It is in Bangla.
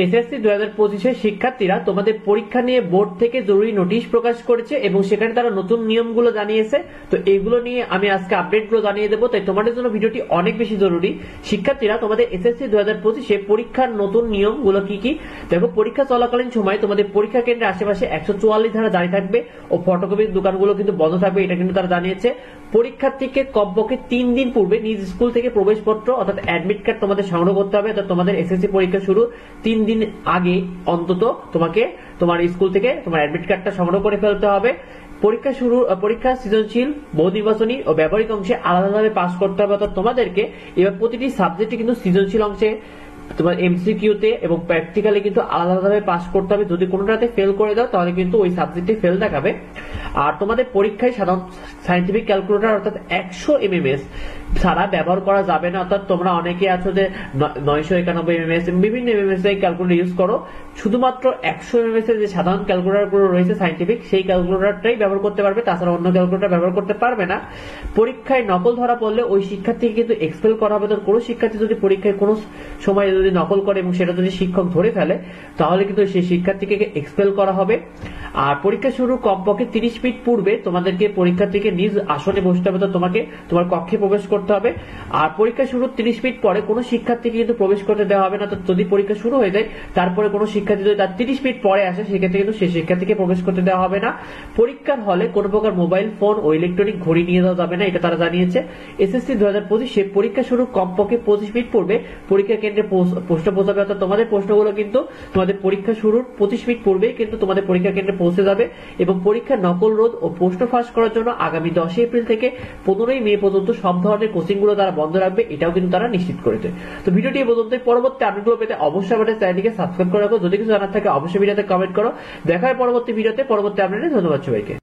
এসএসসি 2025 এর শিক্ষার্থীরা তোমাদের পরীক্ষা নিয়ে বোর্ড থেকে জরুরি নোটিশ প্রকাশ করেছে এবং সেখানে তারা নতুন নিয়মগুলো জানিয়েছে। তো এগুলো নিয়ে আমি আজকে আপডেটগুলো জানিয়ে দেবো, তাই তোমাদের জন্য ভিডিওটি অনেক বেশি জরুরি। শিক্ষার্থীরা, তোমাদের এসএসসি 2025 পরীক্ষার নতুন নিয়মগুলো কি কি দেখো। পরীক্ষা চলাকালীন সময় তোমাদের পরীক্ষা কেন্দ্রের আশেপাশে 144 ধারা জারি থাকবে ও ফটোকপির দোকানগুলো কিন্তু বন্ধ থাকবে, এটা কিন্তু তারা জানিয়েছে। পরীক্ষার্থীকে কমপক্ষে 3 দিন পূর্বে নিজ স্কুল থেকে প্রবেশপত্র অর্থাৎ অ্যাডমিট কার্ড তোমাদের সংগ্রহ করতে হবে। অর্থাৎ তোমাদের এসএসসি পরীক্ষা শুরু 3 দিন আগে অন্তত তোমাকে তোমার স্কুল থেকে তোমার অ্যাডমিট কার্ডটা সংগ্রহ করে ফেলতে হবে। পরীক্ষা সৃজনশীল, বহু নির্বাচনী ও ব্যবহারিক অংশে আলাদাভাবে পাস করতে হবে। অর্থাৎ তোমাদেরকে এবার প্রতিটি সাবজেক্টে কিন্তু সৃজনশীল অংশে তোমার এমসিকিউতে এবং প্র্যাকটিক্যালি কিন্তু আলাদাভাবে পাস করতে হবে। যদি কোনোটাতে ফেল করে দাও তাহলে কিন্তু ওই সাবজেক্টে ফেল দেখাবে। আর তোমাদের পরীক্ষায় সাধারণ সায়েন্টিফিক ক্যালকুলেটর অর্থাৎ 100 এমএমএস ছাড়া ব্যবহার করা যাবে না। অর্থাৎ তোমরা অনেকে আছো যে 991 এমএমএস বিভিন্ন এমএমএস এর ক্যালকুলেটর ইউজ করো, শুধুমাত্র 100 এমএমএস এর যে সাধারণ ক্যালকুলেটর গুলো রয়েছে সায়েন্টিফিক, সেই ক্যালকুলেটরটাই ব্যবহার করতে পারবে, তাছাড়া অন্য ক্যালকুলেটর ব্যবহার করতে পারবে না। পরীক্ষায় নকল ধরা পড়লে ওই শিক্ষার্থীকে কিন্তু এক্সপেল করা হবে। তো কোনো শিক্ষার্থী যদি পরীক্ষায় কোনো সময় যদি নকল করে এবং সেটা যদি শিক্ষক ধরে ফেলে তাহলে কিন্তু সেই শিক্ষার্থীকে এক্সপেল করা হবে। আর পরীক্ষা শুরু কমপক্ষে 30 মিনিট পূর্বে তোমাদেরকে পরীক্ষার্থীকে নিজ আসনে বসতে হবে, তো তোমাকে তোমার কক্ষে প্রবেশ করতে হবে। আর পরীক্ষা শুরু 30 মিনিট পরে কোনো শিক্ষার্থীকে কিন্তু প্রবেশ করতে দেওয়া হবে না। তো যদি পরীক্ষা শুরু হয়ে যায় তারপরে কোনো শিক্ষার্থী যদি তার 30 মিনিট পরে আসে সেক্ষেত্রে কিন্তু সেই শিক্ষার্থীকে প্রবেশ করতে দেওয়া হবে না। পরীক্ষার হলে কোনো প্রকার মোবাইল ফোন ও ইলেকট্রনিক ঘড়ি নিয়ে যাওয়া যাবে না, এটা তারা জানিয়েছে। এসএসসি 2025 পরীক্ষা শুরু কমপক্ষে 25 মিনিট পূর্বে পরীক্ষা কেন্দ্রে প্রশ্ন পৌঁছাবে। অর্থাৎ তোমাদের প্রশ্নগুলো কিন্তু তোমাদের পরীক্ষা শুরুর 25 মিনিট পূর্বেই কিন্তু তোমাদের পরীক্ষা কেন্দ্রে পৌঁছে যাবে। এবং পরীক্ষার নকল রোধ ও প্রশ্ন ফাঁস করার জন্য আগামী 10 এপ্রিল থেকে 15 মে পর্যন্ত সব ধরনের কোচিং গুলো তারা বন্ধ রাখবে, এটাও কিন্তু তারা নিশ্চিত করেছে। তো ভিডিওটি এই পর্যন্ত। পরবর্তী আপডেটগুলো পেতে অবশ্যই আমাদের চ্যানেলটিকে সাবস্ক্রাইব করে রাখো। যদি কিছু জানার থাকে অবশ্যই ভিডিওতে কমেন্ট করো। দেখা হয় পরবর্তী ভিডিওতে, পরবর্তী আপডেটে। ধন্যবাদ সবাইকে।